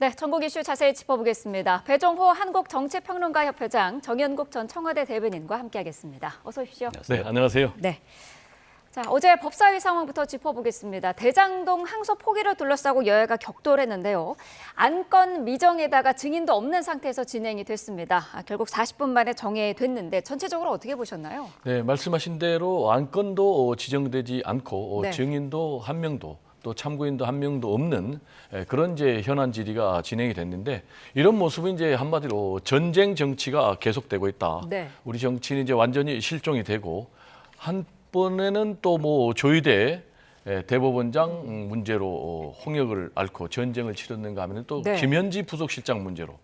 네, 전국 이슈 자세히 짚어보겠습니다. 배종호 한국정치평론가협회장, 정연국 전 청와대 대변인과 함께하겠습니다. 어서 오십시오. 네, 안녕하세요. 네. 자, 어제 법사위 상황부터 짚어보겠습니다. 대장동 항소 포기를 둘러싸고 여야가 격돌했는데요. 안건 미정에다가 증인도 없는 상태에서 진행이 됐습니다. 결국 40분 만에 정해됐는데 전체적으로 어떻게 보셨나요? 네, 말씀하신 대로 안건도 지정되지 않고 네. 증인도 한 명도 또 참고인도 한 명도 없는 그런 이제 현안 질의가 진행이 됐는데 이런 모습은 이제 한마디로 전쟁 정치가 계속되고 있다. 네. 우리 정치는 이제 완전히 실종이 되고 한번에는 또 뭐 조의대 대법원장 문제로 홍역을 앓고 전쟁을 치렀는가 하면 또 네. 김현지 부속실장 문제로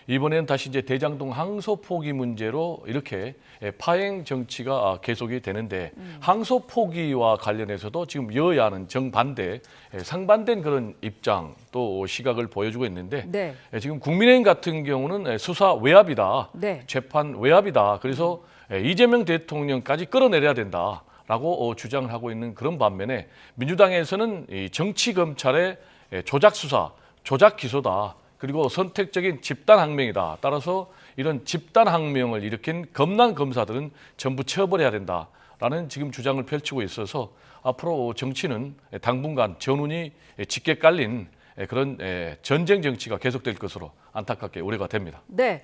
이번에는 다시 이제 대장동 항소 포기 문제로 이렇게 파행 정치가 계속이 되는데 항소 포기와 관련해서도 지금 여야는 정반대, 상반된 그런 입장 또 시각을 보여주고 있는데 네. 지금 국민의힘 같은 경우는 수사 외압이다, 네. 재판 외압이다. 그래서 이재명 대통령까지 끌어내려야 된다라고 주장을 하고 있는 그런 반면에 민주당에서는 이 정치 검찰의 조작 수사, 조작 기소다. 그리고 선택적인 집단 항명이다. 따라서 이런 집단 항명을 일으킨 검난 검사들은 전부 처벌해야 된다라는 지금 주장을 펼치고 있어서 앞으로 정치는 당분간 전운이 짙게 깔린 그런 전쟁 정치가 계속될 것으로 안타깝게 우려가 됩니다. 네.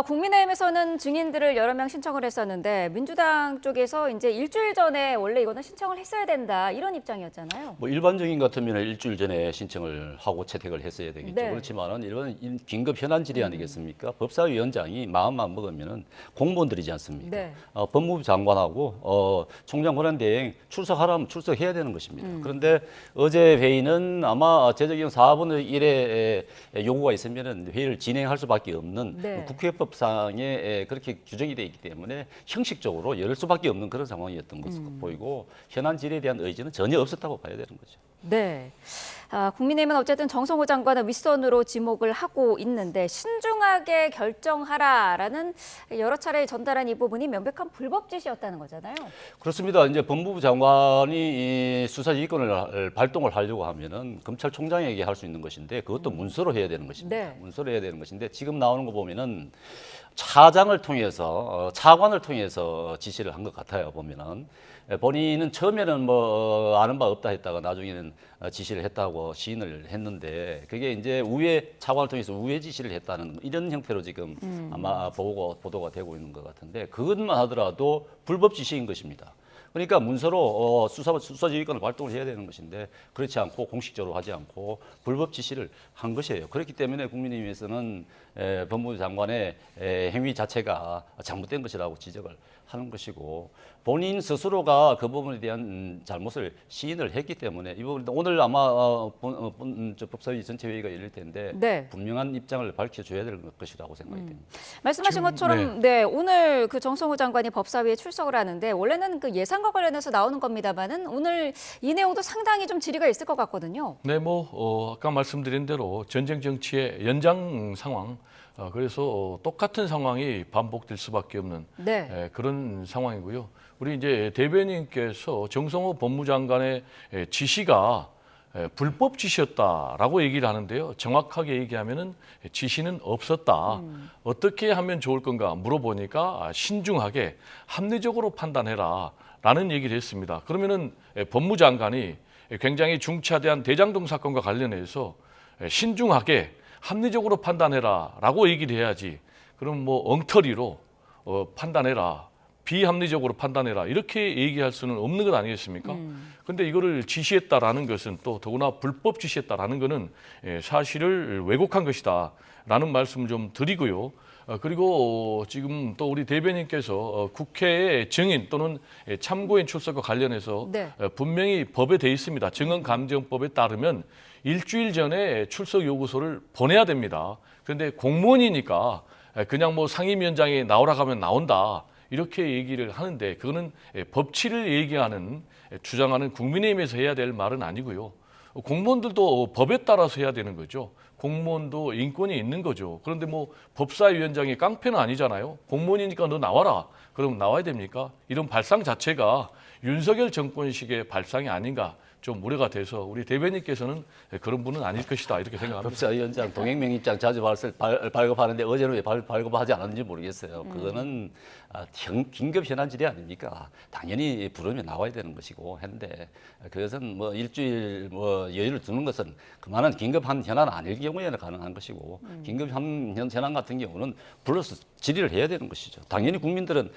국민의힘에서는 증인들을 여러 명 신청을 했었는데 민주당 쪽에서 이제 일주일 전에 원래 이거는 신청을 했어야 된다 이런 입장이었잖아요. 뭐 일반적인 같으면 일주일 전에 신청을 하고 채택을 했어야 되겠죠. 네. 그렇지만은 이런 긴급 현안 질의 아니겠습니까? 법사위원장이 마음만 먹으면은 공무원들이지 않습니까? 네. 법무부 장관하고 총장 권한대행 출석하라면 출석해야 되는 것입니다. 그런데 어제 회의는 아마 제적용 4분의 1의 요구가 있으면은 회의를 진행할 수밖에 없는 네. 국회법상에 그렇게 규정이 되어 있기 때문에 형식적으로 열 수밖에 없는 그런 상황이었던 것으로 보이고 현안 질의에 대한 의지는 전혀 없었다고 봐야 되는 거죠. 네. 국민의힘은 어쨌든 정성호 장관을 윗선으로 지목을 하고 있는데 신중하게 결정하라라는 여러 차례 전달한 이 부분이 명백한 불법 지시였다는 거잖아요. 그렇습니다. 이제 법무부 장관이 이 수사지휘권을 발동을 하려고 하면은 검찰총장에게 할 수 있는 것인데 그것도 문서로 해야 되는 것입니다. 네. 문서로 해야 되는 것인데 지금 나오는 거 보면은 차장을 통해서 차관을 통해서 지시를 한 것 같아요. 보면은 본인은 처음에는 뭐 아는 바 없다 했다가 나중에는 지시를 했다고 시인을 했는데 그게 이제 우회 차관을 통해서 우회 지시를 했다는 이런 형태로 지금 아마 보도가 되고 있는 것 같은데 그것만 하더라도 불법 지시인 것입니다. 그러니까 문서로 수사지휘권을 발동을 해야 되는 것인데 그렇지 않고 공식적으로 하지 않고 불법 지시를 한 것이에요. 그렇기 때문에 국민의힘에서는 법무부 장관의 행위 자체가 잘못된 것이라고 지적을 하는 것이고 본인 스스로가 그 부분에 대한 잘못을 시인을 했기 때문에 이 부분 오늘 아마 법사위 전체 회의가 열릴 텐데 네. 분명한 입장을 밝혀줘야 될 것이라고 생각이 됩니다. 말씀하신 지금, 것처럼 네, 오늘 그 정성호 장관이 법사위에 출석을 하는데 원래는 그 예산과 관련해서 나오는 겁니다만은 오늘 이 내용도 상당히 좀 질의가 있을 것 같거든요. 네, 뭐 아까 말씀드린 대로 전쟁 정치의 연장 상황, 그래서 똑같은 상황이 반복될 수밖에 없는 네. 그런 상황이고요. 우리 이제 대변인께서 정성호 법무장관의 지시가 불법 지시였다라고 얘기를 하는데요. 정확하게 얘기하면은 지시는 없었다. 어떻게 하면 좋을 건가 물어보니까 신중하게 합리적으로 판단해라라는 얘기를 했습니다. 그러면은 법무장관이 굉장히 중차대한 대장동 사건과 관련해서 신중하게 합리적으로 판단해라라고 얘기를 해야지. 그럼 뭐 엉터리로 판단해라. 비합리적으로 판단해라 이렇게 얘기할 수는 없는 것 아니겠습니까? 그런데 이거를 지시했다라는 것은 또 더구나 불법 지시했다라는 것은 사실을 왜곡한 것이다라는 말씀을 좀 드리고요. 그리고 지금 또 우리 대변인께서 국회의 증인 또는 참고인 출석과 관련해서 네. 분명히 법에 돼 있습니다. 증언감정법에 따르면 일주일 전에 출석 요구서를 보내야 됩니다. 그런데 공무원이니까 그냥 뭐 상임위원장이 나오라 하면 나온다. 이렇게 얘기를 하는데 그거는 법치를 얘기하는 주장하는 국민의힘에서 해야 될 말은 아니고요. 공무원들도 법에 따라서 해야 되는 거죠. 공무원도 인권이 있는 거죠. 그런데 뭐 법사위원장이 깡패는 아니잖아요. 공무원이니까 너 나와라. 그럼 나와야 됩니까? 이런 발상 자체가 윤석열 정권식의 발상이 아닌가 좀 우려가 돼서 우리 대변인께서는 그런 분은 아닐 것이다 이렇게 생각합니다. 법사위원장 동행명의장 자주 발급하는데 어제는 왜 발급하지 않았는지 모르겠어요. 그거는 긴급 현안 질의 아닙니까? 당연히 부르면 나와야 되는 것이고 했는데 그것은 뭐 일주일 뭐 여유를 두는 것은 그만한 긴급한 현안 아닐 경우에는 가능한 것이고 긴급한 현안 같은 경우는 불러서 질의를 해야 되는 것이죠. 당연히 국민들은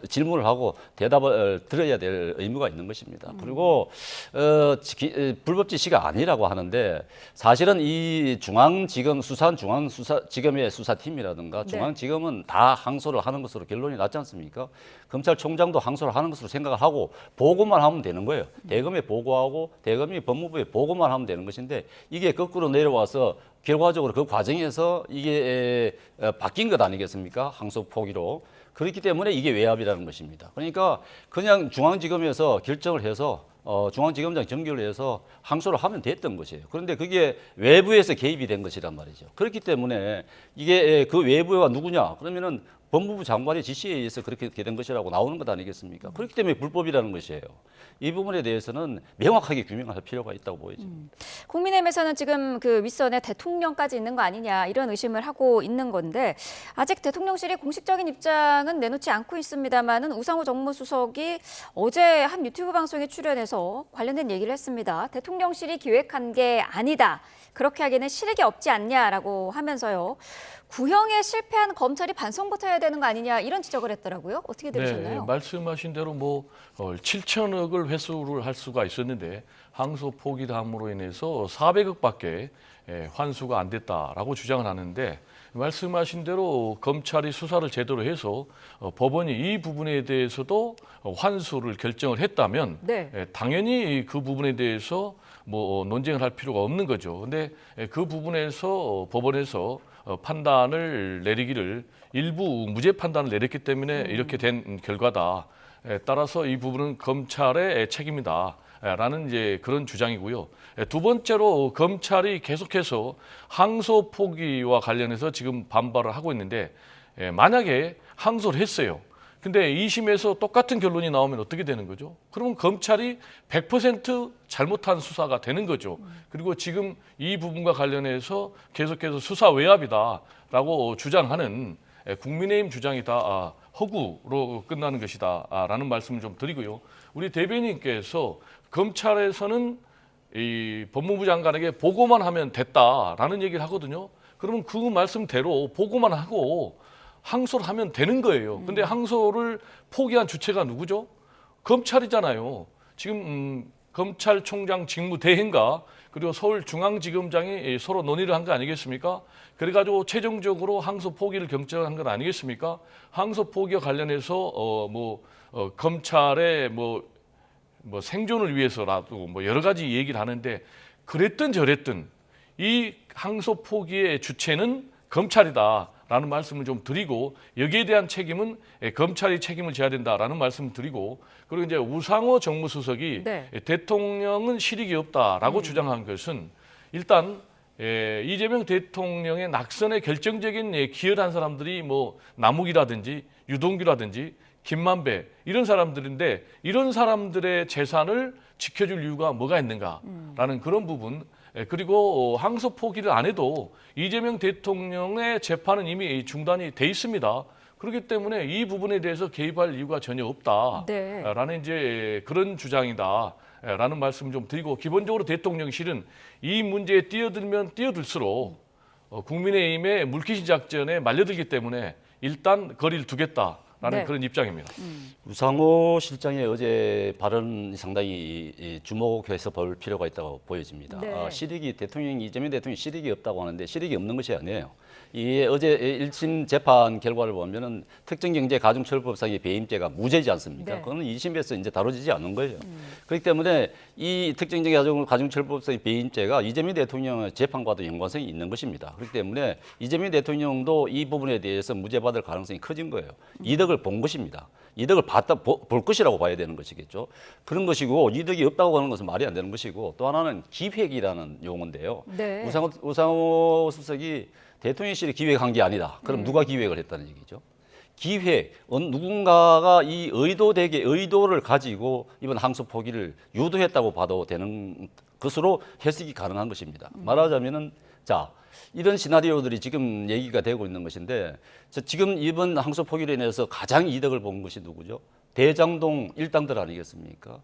질문을 하고 대답을 들어야 될 의무가 있는 것입니다. 그리고 불법 지시가 아니라고 하는데 사실은 이 중앙지검의 수사팀이라든가 중앙지검은 다 항소를 하는 것으로 결론이 났지 않습니까? 검찰총장도 항소를 하는 것으로 생각을 하고 보고만 하면 되는 거예요. 대검에 보고하고 대검이 법무부에 보고만 하면 되는 것인데 이게 거꾸로 내려와서 결과적으로 그 과정에서 이게 바뀐 것 아니겠습니까? 항소 포기로. 그렇기 때문에 이게 외압이라는 것입니다. 그러니까 그냥 중앙지검에서 결정을 해서 중앙지검장 정결을 해서 항소를 하면 됐던 것이에요. 그런데 그게 외부에서 개입이 된 것이란 말이죠. 그렇기 때문에 이게 그 외부가 누구냐? 그러면은 법무부 장관의 지시에 의해서 그렇게 된 것이라고 나오는 것 아니겠습니까? 그렇기 때문에 불법이라는 것이에요. 이 부분에 대해서는 명확하게 규명할 필요가 있다고 보이죠. 국민의힘에서는 지금 그 윗선에 대통령까지 있는 거 아니냐 이런 의심을 하고 있는 건데 아직 대통령실이 공식적인 입장은 내놓지 않고 있습니다만은 우상호 정무수석이 어제 한 유튜브 방송에 출연해서 관련된 얘기를 했습니다. 대통령실이 기획한 게 아니다. 그렇게 하기에는 실익이 없지 않냐라고 하면서요. 구형에 실패한 검찰이 반성부터 해야 되는 거 아니냐 이런 지적을 했더라고요. 어떻게 들으셨나요? 네, 말씀하신 대로 뭐 7천억을 회수를 할 수가 있었는데 항소 포기함으로 인해서 400억밖에 환수가 안 됐다라고 주장을 하는데 말씀하신 대로 검찰이 수사를 제대로 해서 법원이 이 부분에 대해서도 환수를 결정을 했다면 당연히 그 부분에 대해서 뭐 논쟁을 할 필요가 없는 거죠. 근데 그 부분에서 법원에서 판단을 내리기를 일부 무죄 판단을 내렸기 때문에 이렇게 된 결과다. 따라서 이 부분은 검찰의 책임이다. 라는 이제 그런 주장이고요. 두 번째로 검찰이 계속해서 항소 포기와 관련해서 지금 반발을 하고 있는데 만약에 항소를 했어요. 근데 2심에서 똑같은 결론이 나오면 어떻게 되는 거죠? 그러면 검찰이 100% 잘못한 수사가 되는 거죠. 그리고 지금 이 부분과 관련해서 계속해서 수사 외압이다라고 주장하는 국민의힘 주장이 다 허구로 끝나는 것이다라는 말씀을 좀 드리고요. 우리 대변인께서 검찰에서는 이 법무부 장관에게 보고만 하면 됐다라는 얘기를 하거든요. 그러면 그 말씀대로 보고만 하고 항소를 하면 되는 거예요. 근데 항소를 포기한 주체가 누구죠? 검찰이잖아요. 지금 검찰총장 직무대행과 그리고 서울중앙지검장이 서로 논의를 한 거 아니겠습니까? 그래가지고 최종적으로 항소 포기를 결정한 건 아니겠습니까? 항소 포기와 관련해서 검찰의 뭐 생존을 위해서라도 뭐 여러 가지 얘기를 하는데 그랬든 저랬든 이 항소 포기의 주체는 검찰이다라는 말씀을 좀 드리고 여기에 대한 책임은 검찰이 책임을 져야 된다라는 말씀을 드리고 그리고 이제 우상호 정무수석이 대통령은 실익이 없다라고 주장한 것은 일단 이재명 대통령의 낙선에 결정적인 기여를 한 사람들이 뭐 남욱이라든지 유동규라든지 김만배 이런 사람들인데 이런 사람들의 재산을 지켜줄 이유가 뭐가 있는가라는 그런 부분 그리고 항소 포기를 안 해도 이재명 대통령의 재판은 이미 중단이 돼 있습니다. 그렇기 때문에 이 부분에 대해서 개입할 이유가 전혀 없다라는 이제 그런 주장이다라는 말씀 좀 드리고 기본적으로 대통령실은 이 문제에 뛰어들면 뛰어들수록 국민의힘의 물귀신 작전에 말려들기 때문에 일단 거리를 두겠다. 라는 그런 입장입니다. 우상호 실장의 어제 발언 상당히 주목해서 볼 필요가 있다고 보여집니다. 실익이 이재명 대통령이 실익이 없다고 하는데 실익이 없는 것이 아니에요. 이 어제 1심 재판 결과를 보면은 특정경제가중처벌법상의 배임죄가 무죄지 않습니까? 그거는 2심에서 이제 다뤄지지 않는 거예요. 그렇기 때문에 이 특정경제가중처벌법상의 배임죄가 이재명 대통령의 재판과도 연관성이 있는 것입니다. 그렇기 때문에 이재명 대통령도 이 부분에 대해서 무죄받을 가능성이 커진 거예요. 이득을 본 것입니다. 이득을 볼 것이라고 봐야 되는 것이겠죠. 그런 것이고 이득이 없다고 하는 것은 말이 안 되는 것이고 또 하나는 기획이라는 용어인데요. 우상호 수석이 대통령실이 기획한 게 아니다. 그럼 누가 기획을 했다는 얘기죠? 기획, 누군가가 이 의도를 가지고 이번 항소 포기를 유도했다고 봐도 되는 것으로 해석이 가능한 것입니다. 말하자면은 자, 이런 시나리오들이 지금 얘기가 되고 있는 것인데 지금 이번 항소 포기로 인해서 가장 이득을 본 것이 누구죠? 대장동 일당들 아니겠습니까?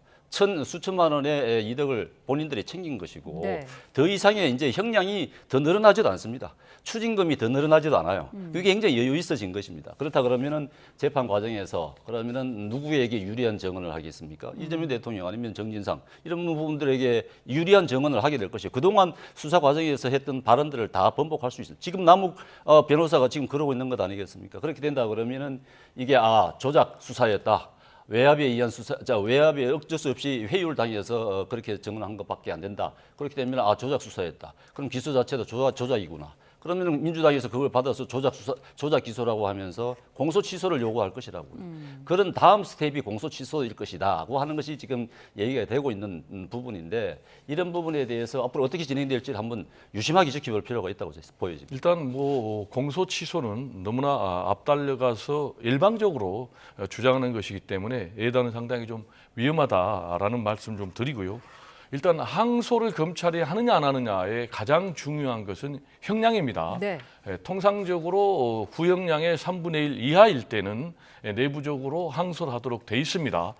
수천만 원의 이득을 본인들이 챙긴 것이고 네. 더 이상의 이제 형량이 더 늘어나지도 않습니다. 추징금이 더 늘어나지도 않아요. 그게 굉장히 여유 있어진 것입니다. 그렇다 그러면은 재판 과정에서 그러면은 누구에게 유리한 증언을 하겠습니까? 이재명 대통령 아니면 정진상 이런 부분들에게 유리한 증언을 하게 될 것이고 그동안 수사 과정에서 했던 발언들을 다 번복할 수 있어요. 지금 남욱 변호사가 지금 그러고 있는 것 아니겠습니까? 그렇게 된다 그러면은 이게 조작 수사였다. 외압에 의한 외압에 어쩔 수 없이 회유를 당해서 그렇게 증언한 것밖에 안 된다. 그렇게 되면 조작 수사였다. 그럼 기소 자체도 조작이구나. 그러면 민주당에서 그걸 받아서 조작 기소라고 하면서 공소 취소를 요구할 것이라고요. 그런 다음 스텝이 공소 취소일 것이다고 하는 것이 지금 얘기가 되고 있는 부분인데 이런 부분에 대해서 앞으로 어떻게 진행될지 한번 유심하게 지켜볼 필요가 있다고 보여집니다. 일단 뭐 공소 취소는 너무나 앞달려가서 일방적으로 주장하는 것이기 때문에 예단은 상당히 좀 위험하다라는 말씀 좀 드리고요. 일단 항소를 검찰이 하느냐 안 하느냐의 가장 중요한 것은 형량입니다. 네. 통상적으로 구형량의 3분의 1 이하일 때는 내부적으로 항소를 하도록 돼 있습니다.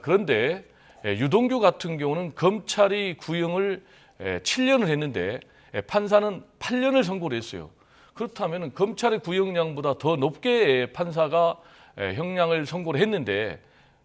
그런데 유동규 같은 경우는 검찰이 구형을 7년을 했는데 판사는 8년을 선고를 했어요. 그렇다면 검찰의 구형량보다 더 높게 판사가 형량을 선고를 했는데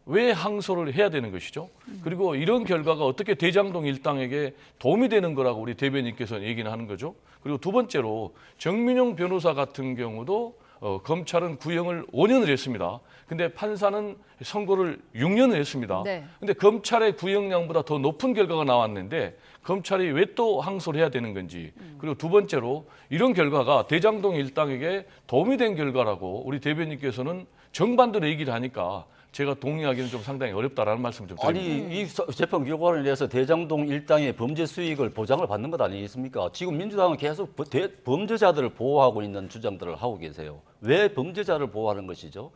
왜 항소를 해야 되는 것이죠? 그리고 이런 결과가 어떻게 대장동 일당에게 도움이 되는 거라고 우리 대변인께서는 얘기는 하는 거죠. 그리고 두 번째로 정민용 변호사 같은 경우도 검찰은 구형을 5년을 했습니다. 근데 판사는 선고를 6년을 했습니다. 네. 근데 검찰의 구형량보다 더 높은 결과가 나왔는데 검찰이 왜 또 항소를 해야 되는 건지. 그리고 두 번째로 이런 결과가 대장동 일당에게 도움이 된 결과라고 우리 대변인께서는 정반대로 얘기를 하니까 제가 동의하기는 좀 상당히 어렵다라는 말씀을 좀 드립니다. 아니 이 재판 결과로 인해서 대장동 일당의 범죄 수익을 보장을 받는 것 아니겠습니까? 지금 민주당은 계속 범죄자들을 보호하고 있는 주장들을 하고 계세요. 왜 범죄자를 보호하는 것이죠?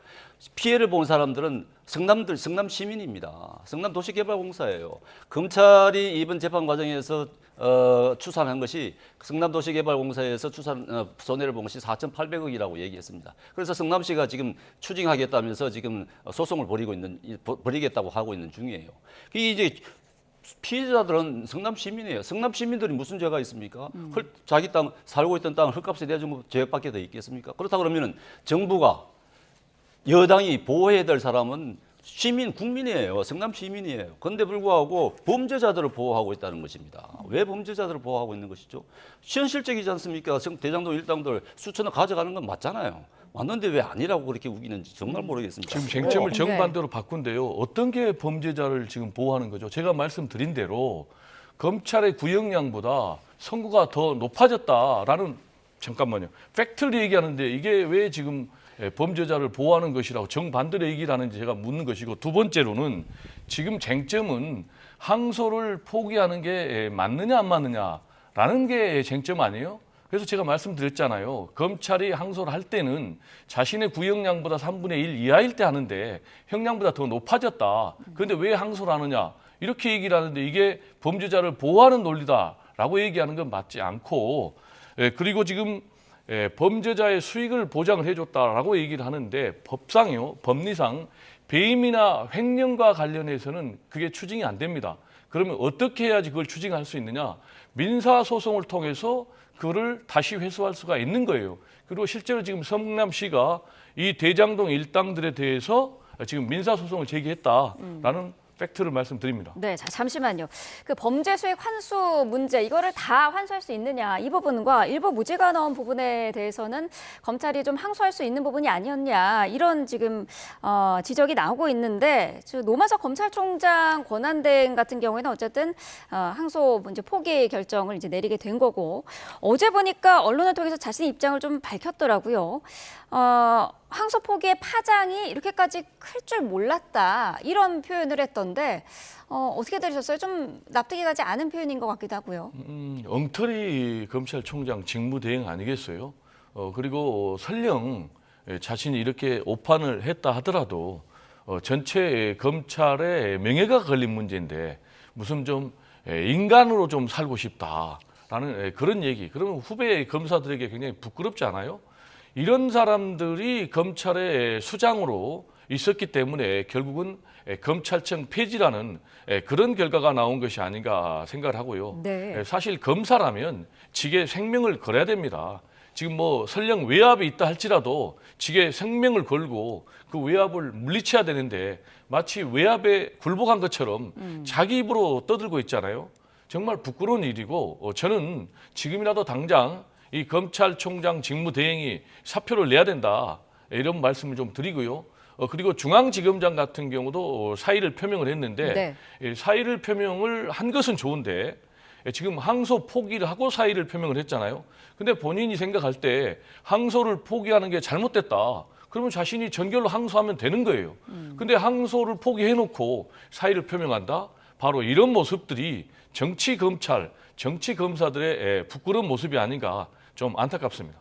피해를 본 사람들은 성남 시민입니다. 성남도시개발공사예요. 검찰이 이번 재판 과정에서 추산한 것이 성남도시개발공사에서 손해를 본 것이 4,800억이라고 얘기했습니다. 그래서 성남시가 지금 추징하겠다면서 지금 소송을 벌이겠다고 하고 있는 중이에요. 이게 이제 피해자들은 성남 시민이에요. 성남 시민들이 무슨 죄가 있습니까? 자기 땅 살고 있던 땅을 헐값에 내준 것 죄밖에 더 있겠습니까? 그렇다 그러면은 정부가 여당이 보호해야 될 사람은 국민이에요. 성남 시민이에요. 그런데 불구하고 범죄자들을 보호하고 있다는 것입니다. 왜 범죄자들을 보호하고 있는 것이죠? 현실적이지 않습니까? 대장동 일당들 수천억 가져가는 건 맞잖아요. 맞는데 왜 아니라고 그렇게 우기는지 정말 모르겠습니다. 지금 쟁점을 네. 정반대로 바꾼데요. 어떤 게 범죄자를 지금 보호하는 거죠? 제가 말씀드린 대로 검찰의 구형량보다 선고가 더 높아졌다라는 잠깐만요. 팩트를 얘기하는데 이게 왜 지금 범죄자를 보호하는 것이라고 정반대로 얘기를 하는지 제가 묻는 것이고 두 번째로는 지금 쟁점은 항소를 포기하는 게 맞느냐 안 맞느냐라는 게 쟁점 아니에요? 그래서 제가 말씀드렸잖아요. 검찰이 항소를 할 때는 자신의 구형량보다 3분의 1 이하일 때 하는데 형량보다 더 높아졌다. 그런데 왜 항소를 하느냐? 이렇게 얘기를 하는데 이게 범죄자를 보호하는 논리다라고 얘기하는 건 맞지 않고 그리고 지금 범죄자의 수익을 보장을 해줬다라고 얘기를 하는데 법상이요, 법리상 배임이나 횡령과 관련해서는 그게 추징이 안 됩니다. 그러면 어떻게 해야지 그걸 추징할 수 있느냐? 민사소송을 통해서 그거를 다시 회수할 수가 있는 거예요. 그리고 실제로 지금 성남시가 이 대장동 일당들에 대해서 지금 민사소송을 제기했다라는 팩트를 말씀드립니다. 네, 자, 잠시만요. 그 범죄 수익 환수 문제 이거를 다 환수할 수 있느냐 이 부분과 일부 무죄가 나온 부분에 대해서는 검찰이 좀 항소할 수 있는 부분이 아니었냐 이런 지금 지적이 나오고 있는데 노마석 검찰총장 권한대행 같은 경우에는 어쨌든 항소 문제 포기 결정을 이제 내리게 된 거고 어제 보니까 언론을 통해서 자신의 입장을 좀 밝혔더라고요. 항소 포기의 파장이 이렇게까지 클 줄 몰랐다 이런 표현을 했던데 어떻게 들으셨어요? 좀 납득이 가지 않은 표현인 것 같기도 하고요. 엉터리 검찰총장 직무대행 아니겠어요? 그리고 설령 자신이 이렇게 오판을 했다 하더라도 전체 검찰의 명예가 걸린 문제인데 무슨 좀 인간으로 좀 살고 싶다라는 그런 얘기. 그러면 후배 검사들에게 굉장히 부끄럽지 않아요? 이런 사람들이 검찰의 수장으로 있었기 때문에 결국은 검찰청 폐지라는 그런 결과가 나온 것이 아닌가 생각을 하고요. 네. 사실 검사라면 직에 생명을 걸어야 됩니다. 지금 뭐 설령 외압이 있다 할지라도 직에 생명을 걸고 그 외압을 물리쳐야 되는데 마치 외압에 굴복한 것처럼 자기 입으로 떠들고 있잖아요. 정말 부끄러운 일이고 저는 지금이라도 당장 이 검찰총장 직무대행이 사표를 내야 된다 이런 말씀을 좀 드리고요. 그리고 중앙지검장 같은 경우도 사의를 표명을 했는데 네. 사의를 표명을 한 것은 좋은데 지금 항소 포기를 하고 사의를 표명을 했잖아요. 근데 본인이 생각할 때 항소를 포기하는 게 잘못됐다. 그러면 자신이 전결로 항소하면 되는 거예요. 근데 항소를 포기해놓고 사의를 표명한다? 바로 이런 모습들이 정치 검찰, 정치 검사들의 부끄러운 모습이 아닌가 좀 안타깝습니다.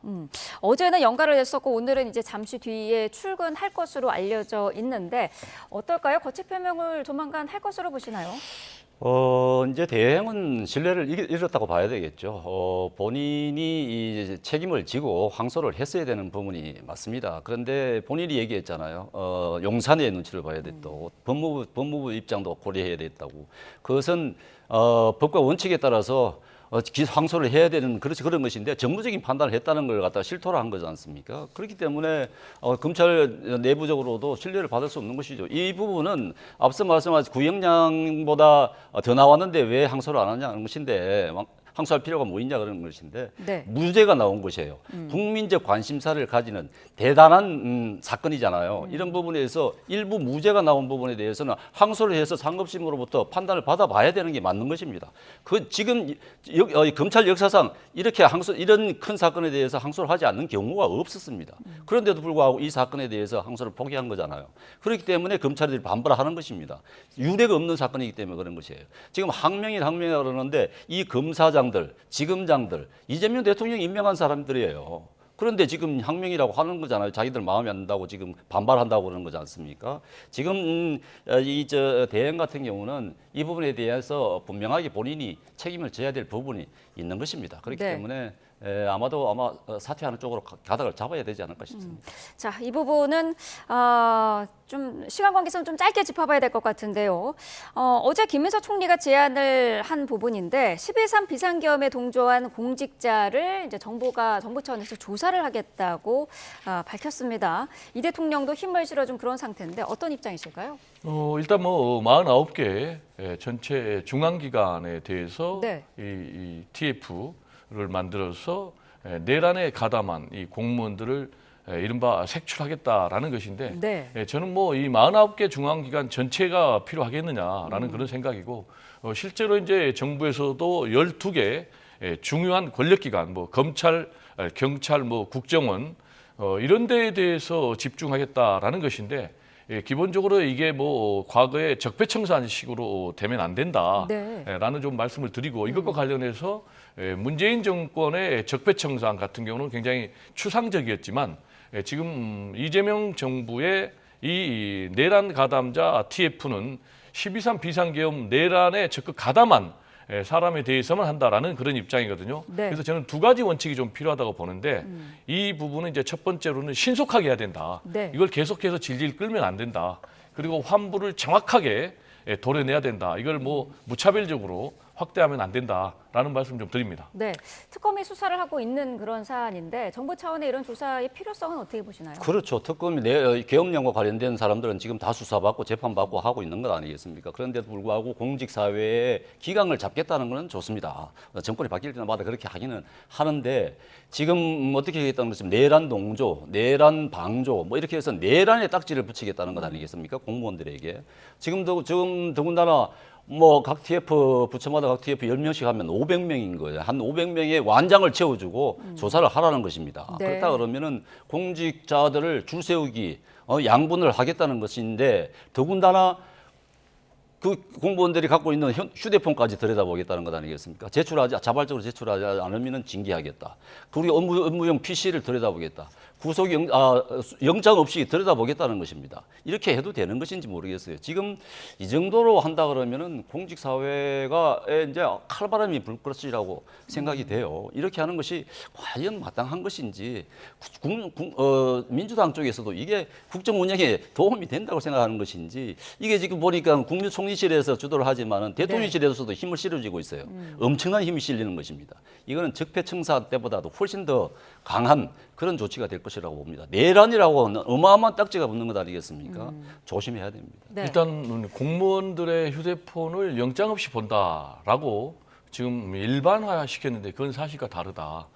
어제는 연가를 냈었고 오늘은 이제 잠시 뒤에 출근할 것으로 알려져 있는데 어떨까요? 거취 표명을 조만간 할 것으로 보시나요? 이제 대행은 신뢰를 잃었다고 봐야 되겠죠. 본인이 이 책임을 지고 항소를 했어야 되는 부분이 맞습니다. 그런데 본인이 얘기했잖아요. 용산의 눈치를 봐야 됐고 법무부 입장도 고려해야 됐다고. 그것은 법과 원칙에 따라서 항소를 해야 되는 그런 것인데 정무적인 판단을 했다는 걸 갖다가 실토를 한 거지 않습니까? 그렇기 때문에 검찰 내부적으로도 신뢰를 받을 수 없는 것이죠. 이 부분은 앞서 말씀하신 구형량보다 더 나왔는데 왜 항소를 안 하냐는 것인데 항소할 필요가 뭐 있냐 그런 것인데 네. 무죄가 나온 것이에요. 국민적 관심사를 가지는 대단한 사건이잖아요. 이런 부분에서 일부 무죄가 나온 부분에 대해서는 항소를 해서 상급심으로부터 판단을 받아봐야 되는 게 맞는 것입니다. 지금 검찰 역사상 이런 큰 사건에 대해서 항소를 하지 않는 경우가 없었습니다. 그런데도 불구하고 이 사건에 대해서 항소를 포기한 거잖아요. 그렇기 때문에 검찰들이 반발하는 것입니다. 유례가 없는 사건이기 때문에 그런 것이에요. 지금 항명이라 그러는데 이 검사장들, 지검장들, 이재명 대통령이 임명한 사람들이에요. 그런데 지금 항명이라고 하는 거잖아요. 자기들 마음에 안 든다고 지금 반발한다고 그러는 거지 않습니까? 지금 대행 같은 경우는 이 부분에 대해서 분명하게 본인이 책임을 져야 될 부분이 있는 것입니다. 그렇기 네. 때문에 아마 사퇴하는 쪽으로 가닥을 잡아야 되지 않을까 싶습니다. 자, 이 부분은 좀 시간 관계상 좀 짧게 짚어봐야 될 것 같은데요. 어제 김문수 총리가 제안을 한 부분인데 12.3 비상계엄에 동조한 공직자를 이제 정부 차원에서 조사를 하겠다고 밝혔습니다. 이 대통령도 힘을 실어준 그런 상태인데 어떤 입장이실까요? 일단 뭐 49개 전체 중앙기관에 대해서 네. 이 TF를 만들어서 내란에 가담한 이 공무원들을 이른바 색출하겠다라는 것인데 네. 저는 뭐 이 49개 중앙기관 전체가 필요하겠느냐라는 그런 생각이고 실제로 이제 정부에서도 12개 중요한 권력기관 뭐 검찰, 경찰, 뭐 국정원 이런 데에 대해서 집중하겠다라는 것인데 기본적으로 이게 뭐 과거에 적폐청산식으로 되면 안 된다라는 좀 말씀을 드리고 이것과 관련해서 문재인 정권의 적폐청산 같은 경우는 굉장히 추상적이었지만 지금 이재명 정부의 이 내란 가담자 TF는 12.3 비상계엄 내란에 적극 가담한 사람에 대해서만 한다라는 그런 입장이거든요. 네. 그래서 저는 두 가지 원칙이 좀 필요하다고 보는데 이 부분은 이제 첫 번째로는 신속하게 해야 된다. 네. 이걸 계속해서 질질 끌면 안 된다. 그리고 환부를 정확하게 도려내야 된다. 이걸 뭐 무차별적으로 확대하면 안 된다라는 말씀 좀 드립니다. 네, 특검이 수사를 하고 있는 그런 사안인데 정부 차원의 이런 조사의 필요성은 어떻게 보시나요? 그렇죠. 특검이 계엄령과 관련된 사람들은 지금 다 수사받고 재판받고 하고 있는 것 아니겠습니까? 그런데도 불구하고 공직사회의 기강을 잡겠다는 것은 좋습니다. 정권이 바뀔 때마다 그렇게 하기는 하는데 지금 어떻게 하겠다는 것은 내란 동조, 내란 방조 뭐 이렇게 해서 내란의 딱지를 붙이겠다는 것 아니겠습니까? 공무원들에게. 지금 더군다나 뭐 각 TF 부처마다 각 TF 10명씩 하면 500명인 거예요. 한 500명의 완장을 채워주고 조사를 하라는 것입니다. 네. 그렇다 그러면은 공직자들을 줄 세우기 양분을 하겠다는 것인데 더군다나 그 공무원들이 갖고 있는 휴대폰까지 들여다보겠다는 것 아니겠습니까? 자발적으로 제출하지 않으면 징계하겠다. 그리고 업무용 PC를 들여다보겠다. 영장 없이 들여다보겠다는 것입니다. 이렇게 해도 되는 것인지 모르겠어요. 지금 이 정도로 한다 그러면은 공직사회가 이제 칼바람이 불 것이라고 생각이 돼요. 이렇게 하는 것이 과연 마땅한 것인지 민주당 쪽에서도 이게 국정 운영에 도움이 된다고 생각하는 것인지 이게 지금 보니까 국무총리실에서 주도를 하지만은 대통령실에서도 힘을 실어주고 있어요. 엄청난 힘이 실리는 것입니다. 이거는 적폐청사 때보다도 훨씬 더 강한 그런 조치가 될 것이라고 봅니다. 내란이라고 하는 어마어마한 딱지가 붙는 것 아니겠습니까? 조심해야 됩니다. 네. 일단 공무원들의 휴대폰을 영장 없이 본다라고 지금 일반화시켰는데 그건 사실과 다르다.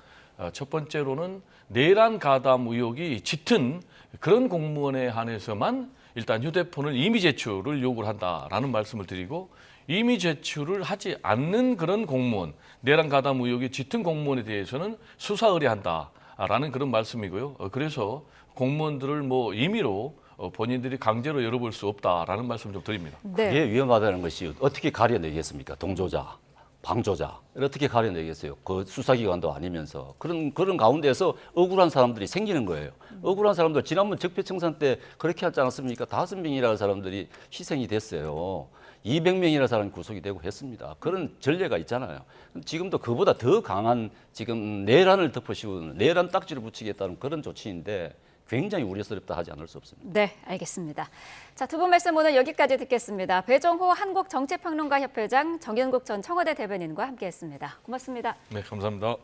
첫 번째로는 내란 가담 의혹이 짙은 그런 공무원에 한해서만 일단 휴대폰을 임의 제출을 요구를 한다라는 말씀을 드리고 임의 제출을 하지 않는 그런 공무원, 내란 가담 의혹이 짙은 공무원에 대해서는 수사 의뢰한다라는 그런 말씀이고요. 그래서 공무원들을 뭐 임의로 본인들이 강제로 열어볼 수 없다라는 말씀 좀 드립니다. 네. 그게 위험하다는 것이 어떻게 가려내겠습니까? 동조자, 방조자 어떻게 가려내겠어요? 그 수사기관도 아니면서 그런 가운데서 억울한 사람들이 생기는 거예요. 억울한 사람들 지난번 적폐청산 때 그렇게 하지 않았습니까? 5명이라는 사람들이 희생이 됐어요. 200명이라는 사람이 구속이 되고 했습니다. 그런 전례가 있잖아요. 지금도 그보다 더 강한 지금 내란을 덮어씌우는 내란 딱지를 붙이겠다는 그런 조치인데 굉장히 우려스럽다 하지 않을 수 없습니다. 네, 알겠습니다. 자, 두 분 말씀 오늘 여기까지 듣겠습니다. 배종호 한국정치평론가협회장, 정연국 전 청와대 대변인과 함께했습니다. 고맙습니다. 네, 감사합니다.